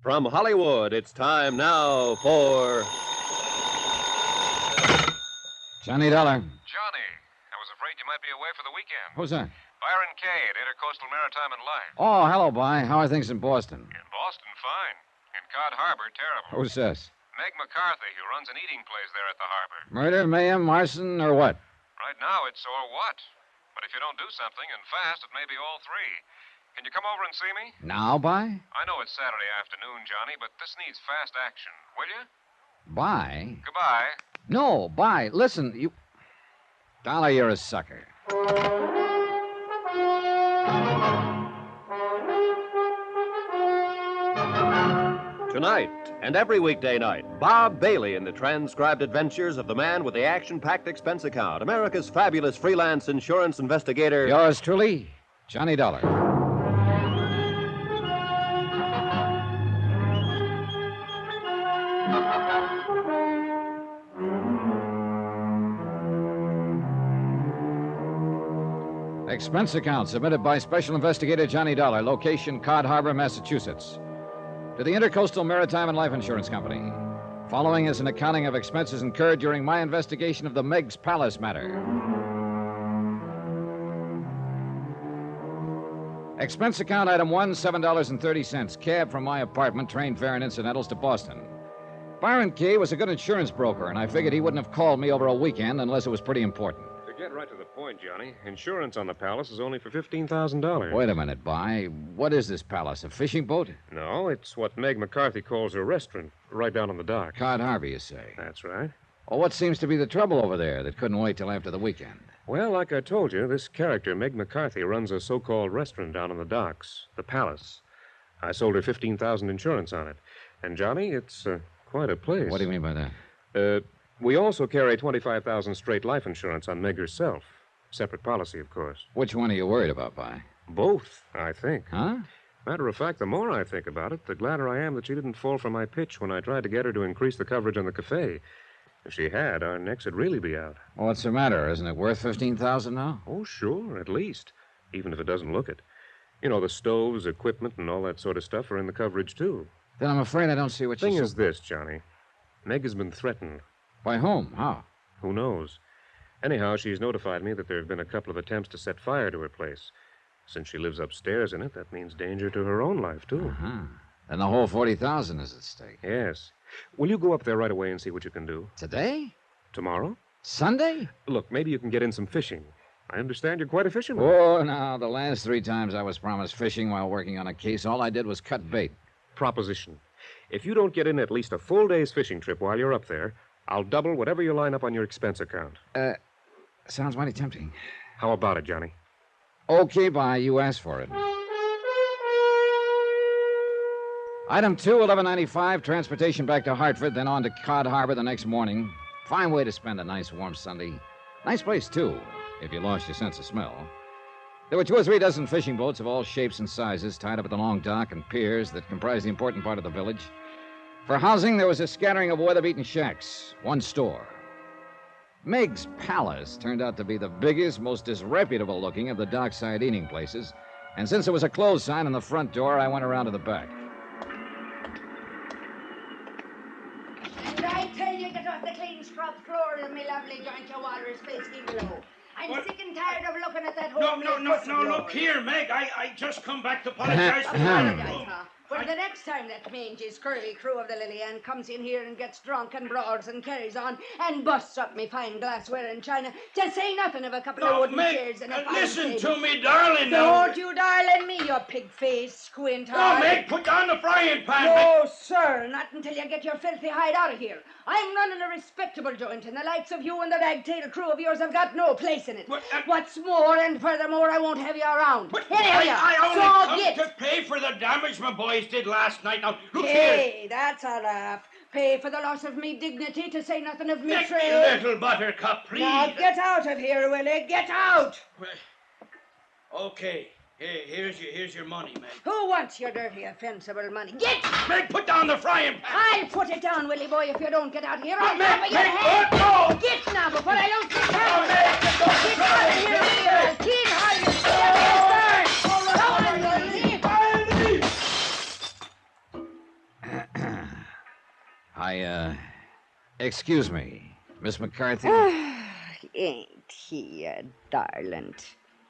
From Hollywood, it's time now for... Johnny Dollar. Johnny, I was afraid you might be away for the weekend. Who's that? Byron Kay at Intercoastal Maritime and Life. Oh, hello, By. How are things in Boston? In Boston, fine. In Cod Harbor, terrible. Who's this? Meg McCarthy, who runs an eating place there at the harbor. Murder, mayhem, arson, or what? Right now, it's or what. But if you don't do something, and fast, it may be all three. Can you come over and see me? Now, By? I know it's Saturday afternoon, Johnny, but this needs fast action. Will you? By? Goodbye. No, By. Listen, you... Dollar, you're a sucker. Tonight, and every weekday night, Bob Bailey in the transcribed adventures of the man with the action-packed expense account, America's fabulous freelance insurance investigator... Yours truly, Johnny Dollar. Expense account submitted by Special Investigator Johnny Dollar, location Cod Harbor, Massachusetts. To the Intercoastal Maritime and Life Insurance Company. Following is an accounting of expenses incurred during my investigation of the Meg's Palace matter. Expense account item 1, $7.30. Cab from my apartment, train fare and incidentals to Boston. Byron Kay was a good insurance broker, and I figured he wouldn't have called me over a weekend unless it was pretty important. To get right to the point, Johnny, insurance on the Palace is only for $15,000. Wait a minute, By. What is this Palace, a fishing boat? No, it's what Meg McCarthy calls a restaurant, right down on the dock. Cod Harbor, you say? That's right. Well, what seems to be the trouble over there that couldn't wait till after the weekend? Well, like I told you, this character, Meg McCarthy, runs a so-called restaurant down on the docks, the Palace. I sold her $15,000 insurance on it. And, Johnny, it's quite a place. What do you mean by that? We also carry $25,000 straight life insurance on Meg herself. Separate policy, of course. Which one are you worried about, By? Both, I think. Huh? Matter of fact, the more I think about it, the gladder I am that she didn't fall for my pitch when I tried to get her to increase the coverage on the cafe. If she had, our necks would really be out. Well, what's the matter? Isn't it worth $15,000 now? Oh, sure, at least. Even if it doesn't look it. You know, the stoves, equipment, and all that sort of stuff are in the coverage, too. Then I'm afraid I don't see what Thing you're... is this, Johnny. Meg has been threatened. By whom? How? Who knows? Anyhow, she's notified me that there have been a couple of attempts to set fire to her place. Since she lives upstairs in it, that means danger to her own life, too. Uh-huh. And the whole $40,000 is at stake. Yes. Will you go up there right away and see what you can do? Today? Tomorrow? Sunday? Look, maybe you can get in some fishing. I understand you're quite a fisherman. Oh, now, the last 3 times I was promised fishing while working on a case, all I did was cut bait. Proposition. If you don't get in at least a full day's fishing trip while you're up there, I'll double whatever you line up on your expense account. Sounds mighty tempting. How about it, Johnny? Okay, By. You asked for it. Item 2, $11.95, transportation back to Hartford, then on to Cod Harbor the next morning. Fine way to spend a nice warm Sunday. Nice place, too, if you lost your sense of smell. There were 2 or 3 dozen fishing boats of all shapes and sizes tied up at the long dock and piers that comprised the important part of the village. For housing, there was a scattering of weather-beaten shacks, 1 store. Meg's Palace turned out to be the biggest, most disreputable-looking of the dockside eating places, and since there was a closed sign on the front door, I went around to the back. And I tell you, get off the clean scrub floor of my lovely joint your water is facing below. I'm What? sick and tired of looking at that No, whole... look here, Meg. I just come back to apologize for Apologize, huh? Well, the next time that mangy, scurvy crew of the Lily Ann comes in here and gets drunk and brawls and carries on and busts up me fine glassware and china, to say nothing of a couple of No, wooden Meg, chairs and a fine listen table. to me, darling. now. Don't you darling me, you pig-faced squint No, eye. Meg, put down the frying pan. Meg. No, sir, not until you get your filthy hide out of here. I'm running a respectable joint, and the likes of you and the ragtail crew of yours have got no place in it. But, What's more, and furthermore, I won't have you around. But Anyhow, I only so come get. to pay for the damage my boys did last night. Now, look here. Hey, that's a laugh. Pay for the loss of me dignity, to say nothing of me Make me trade. little buttercup, please. Now get out of here, Willie. Get out. Well, okay. Hey, here's your money, Meg. Who wants your dirty, offensible money? Get! Meg, put down the frying pan. I'll put it down, Willie boy, if you don't get out here. Oh, I'll Meg, cover your Meg, head. oh, no. Get now before I don't get Oh, out. Meg, get Get out of here, Willie. I'll clean how you step in. Come on, Willie. Excuse me, Miss McCarthy? Ain't he a darling?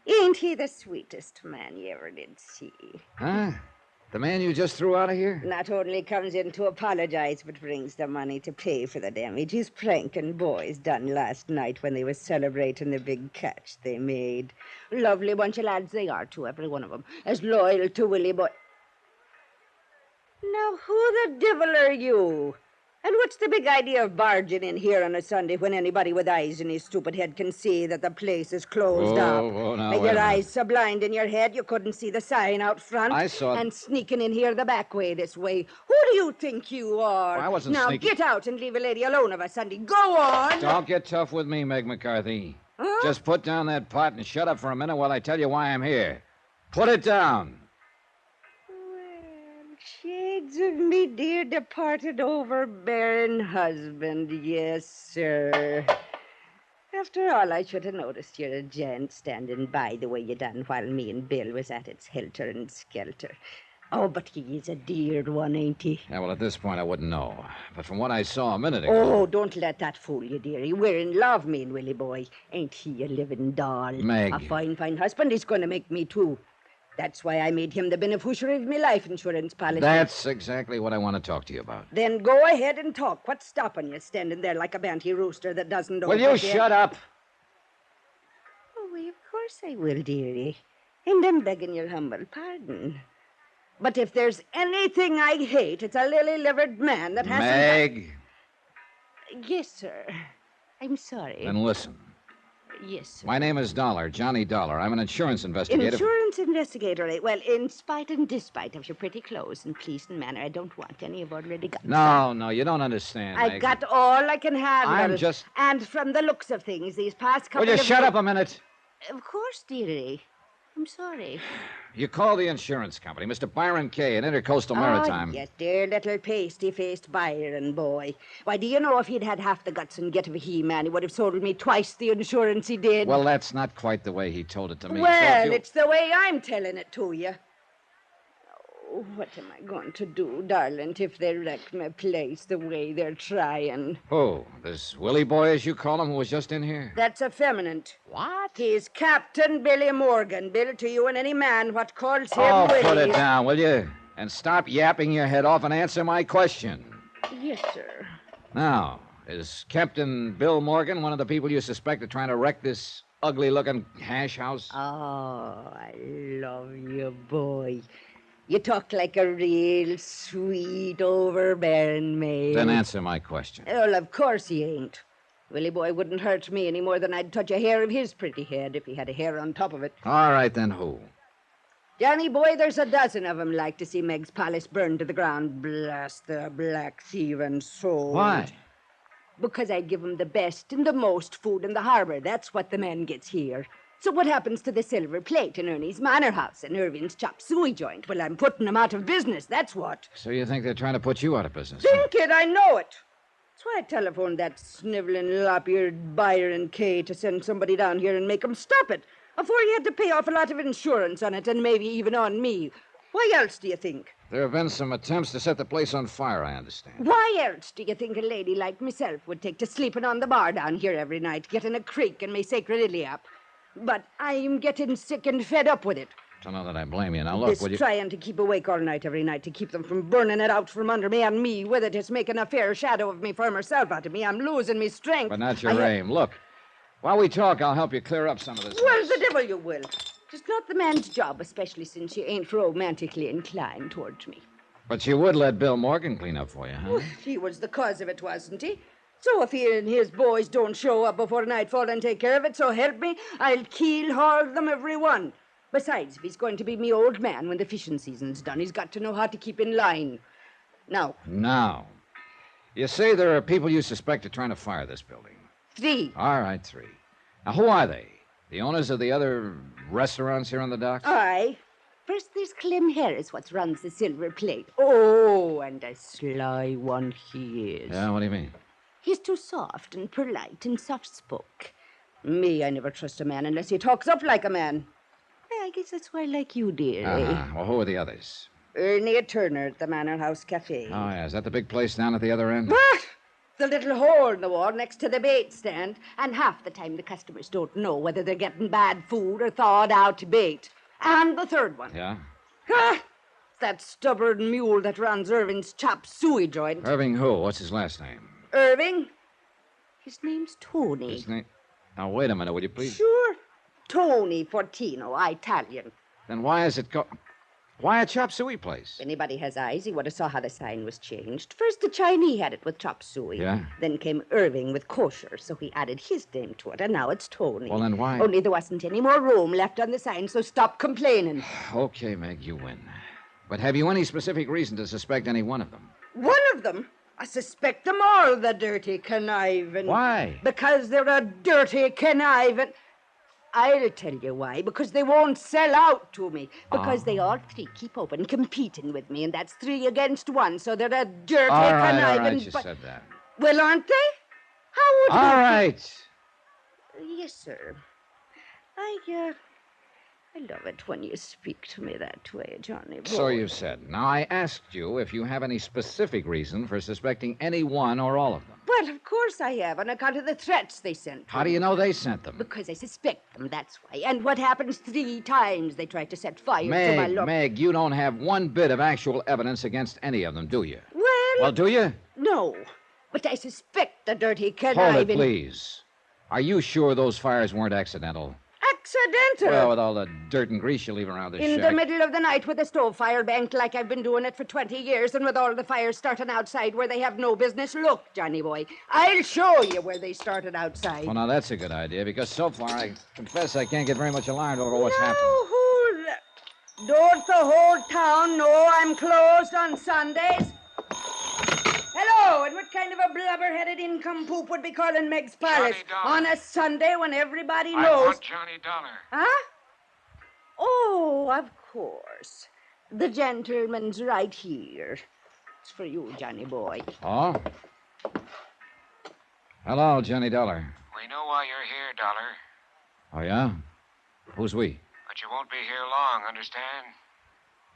Ain't he the sweetest man you ever did see? Huh? The man you just threw out of here? Not only comes in to apologize, but brings the money to pay for the damage his pranking boys done last night when they was celebrating the big catch they made. Lovely bunch of lads they are, too, every one of them. As loyal to Willie Boy. Now, who the devil are you? And what's the big idea of barging in here on a Sunday when anybody with eyes in his stupid head can see that the place is closed up? Now, Like wait a your minute. eyes so blind in your head you couldn't see the sign out front? I saw it. And sneaking in here the back way this way. Who do you think you are? Well, I wasn't now, sneaking. get out and leave a lady alone of a Sunday. Go on! Don't get tough with me, Meg McCarthy. Huh? Just put down that pot and shut up for a minute while I tell you why I'm here. Put it down. Well, shades of me dear departed overbearing husband, yes, sir. After all, I should have noticed you're a gent standing by the way you done while me and Bill was at its helter and skelter. Oh, but he is a dear one, ain't he? Yeah, well, at this point, I wouldn't know. But from what I saw a minute ago... Oh, don't let that fool you, dearie. We're in love, me and Willie boy. Ain't he a living doll? Meg. A fine, fine husband he's going to make me, too. That's why I made him the beneficiary of me life insurance policy. That's exactly what I want to talk to you about. Then go ahead and talk. What's stopping you standing there like a banty rooster that doesn't know Will you what shut up? Oh, why, of course I will, dearie. And I'm begging your humble pardon. But if there's anything I hate, it's a lily-livered man that hasn't... Meg. Yes, sir. I'm sorry. Then listen. Yes, sir. My name is Dollar, Johnny Dollar. I'm an insurance investigator. Insurance investigator, eh? Well, in spite and despite of your pretty clothes and pleasing manner, I don't want any you've already got. No, you don't understand, I've Meg. got all I can handle. I'm just... And from the looks of things, these past couple Will you of... shut up a minute? Of course, dearie. I'm sorry. You call the insurance company, Mr. Byron Kay, in Intercoastal Maritime. Oh, yes, dear little pasty-faced Byron boy. Why, do you know if he'd had half the guts and get of a he-man, he would have sold me twice the insurance he did? Well, that's not quite the way he told it to me. Well, So if you- it's the way I'm telling it to you. Oh, what am I going to do, darling, if they wreck my place the way they're trying? Who? This Willie boy, as you call him, who was just in here? That's effeminate. What? He's Captain Billy Morgan, Bill to you and any man what calls him Oh, Willie. put it down, will you? And stop yapping your head off and answer my question. Yes, sir. Now, is Captain Bill Morgan one of the people you suspect of trying to wreck this ugly-looking hash house? Oh, I love you, boy. You talk like a real sweet, overbearing man. Then answer my question. Well, of course he ain't. Willie boy wouldn't hurt me any more than I'd touch a hair of his pretty head if he had a hair on top of it. All right, then who? Johnny boy, there's a dozen of 'em like to see Meg's palace burned to the ground. Blast their black thieving souls. Why? Because I give 'em the best and the most food in the harbor. That's what the man gets here. So what happens to the silver plate in Ernie's Manor House and Irving's chop suey joint? Well, I'm putting 'em out of business, that's what. So you think they're trying to put you out of business? Think it, I know it. That's why I telephoned that sniveling, lop-eared Byron Kay to send somebody down here and make 'em stop it before he had to pay off a lot of insurance on it and maybe even on me. Why else do you think? There have been some attempts to set the place on fire, I understand. Why else do you think a lady like myself would take to sleeping on the bar down here every night, getting a creak in me sacrilege? But I'm getting sick and fed up with it. Don't know that I blame you. Now, look, This will you... trying to keep awake all night every night to keep them from burning it out from under me and me with it is making a fair shadow of me for myself out of me. I'm losing me strength. But not your aim. Look, while we talk, I'll help you clear up some of this. Well, mess. the devil you will. It's not the man's job, especially since you ain't romantically inclined towards me. But you would let Bill Morgan clean up for you, huh? He was the cause of it, wasn't he? So if he and his boys don't show up before nightfall and take care of it, so help me, I'll keel-haul them every one. Besides, if he's going to be me old man when the fishing season's done, he's got to know how to keep in line. Now, You say there are people you suspect of trying to fire this building. 3. All right, 3. Now, who are they? The owners of the other restaurants here on the docks? Aye. First, there's Clem Harris, what runs the Silver Plate. Oh, and a sly one he is. Yeah, what do you mean? He's too soft and polite and soft-spoke. Me, I never trust a man unless he talks up like a man. I guess that's why I like you, dear. Well, who are the others? Ernie Turner at the Manor House Cafe. Oh, yeah. Is that the big place down at the other end? What? The little hole in the wall next to the bait stand. And half the time the customers don't know whether they're getting bad food or thawed out bait. And the third one. Yeah? Ah, that stubborn mule that runs Irving's chop suey joint. Irving who? What's his last name? Irving? His name's Tony. His name? Now, wait a minute, will you please? Sure. Tony Fortino, Italian. Then why is it Why a chop suey place? If anybody has eyes, he would have saw how the sign was changed. First, the Chinese had it with chop suey. Yeah? Then came Irving with kosher, so he added his name to it, and now it's Tony. Well, then why? Only there wasn't any more room left on the sign, so stop complaining. Okay, Meg, you win. But have you any specific reason to suspect any one of them? One of them? I suspect them all, the dirty conniving. Why? Because they're a dirty conniving. I'll tell you why. Because they won't sell out to me. Because they all three keep open competing with me, and that's 3 against 1, so they're a dirty conniving. All right, you said that. Well, aren't they? How would All you... right. Yes, sir. I love it when you speak to me that way, Johnny boy. So you said. Now, I asked you if you have any specific reason for suspecting any one or all of them. Well, of course I have, on account of the threats they sent. How do you know they sent them? Because I suspect them, that's why. And what happens 3 times they tried to set fire to my look. Meg, you don't have one bit of actual evidence against any of them, do you? Well, do you? No, but I suspect the dirty conniving... Hold it, please. Are you sure those fires weren't accidental? Accidental? Well, with all the dirt and grease you leave around this In shack. the middle of the night with a stove fire banked like I've been doing it for 20 years, and with all the fires starting outside where they have no business. Look, Johnny boy, I'll show you where they started outside. Well, now that's a good idea, because so far I confess I can't get very much alarmed over what's happened. Don't the whole town know I'm closed on Sundays? Hello, and what kind of a blubber-headed incompoop would be calling Meg's Palace on a Sunday when everybody knows... I want Johnny Dollar. Huh? Oh, of course. The gentleman's right here. It's for you, Johnny boy. Oh? Hello, Johnny Dollar. We know why you're here, Dollar. Oh, yeah? Who's we? But you won't be here long, understand?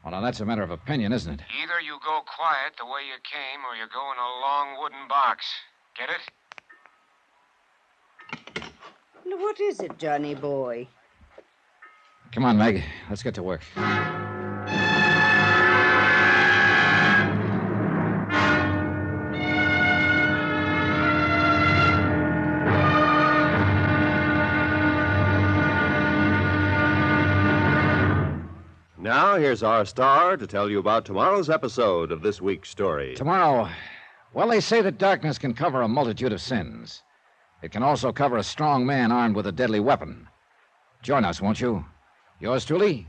Well, now that's a matter of opinion, isn't it? Either you go quiet the way you came, or you go in a long wooden box. Get it? Now, what is it, Johnny boy? Come on, Meg. Let's get to work. Now, here's our star to tell you about tomorrow's episode of this week's story. Tomorrow, well, they say that darkness can cover a multitude of sins. It can also cover a strong man armed with a deadly weapon. Join us, won't you? Yours truly,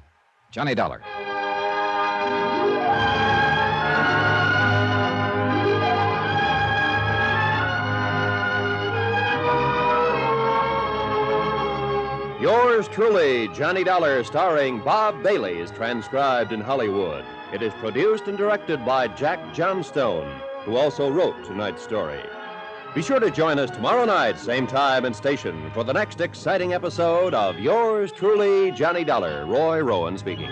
Johnny Dollar. Yours truly, Johnny Dollar, starring Bob Bailey, is transcribed in Hollywood. It is produced and directed by Jack Johnstone, who also wrote tonight's story. Be sure to join us tomorrow night, same time and station, for the next exciting episode of Yours truly, Johnny Dollar. Roy Rowan speaking.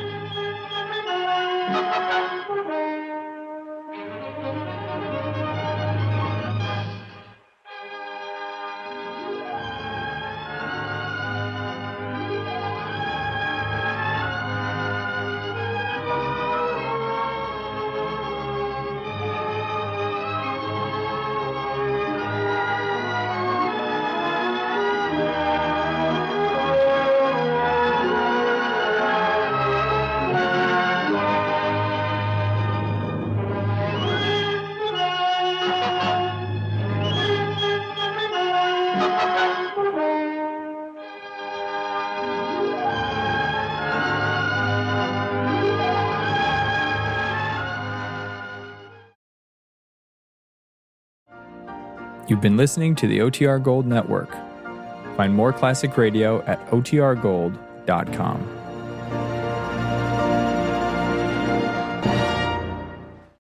You've been listening to the OTR Gold Network. Find more classic radio at otrgold.com.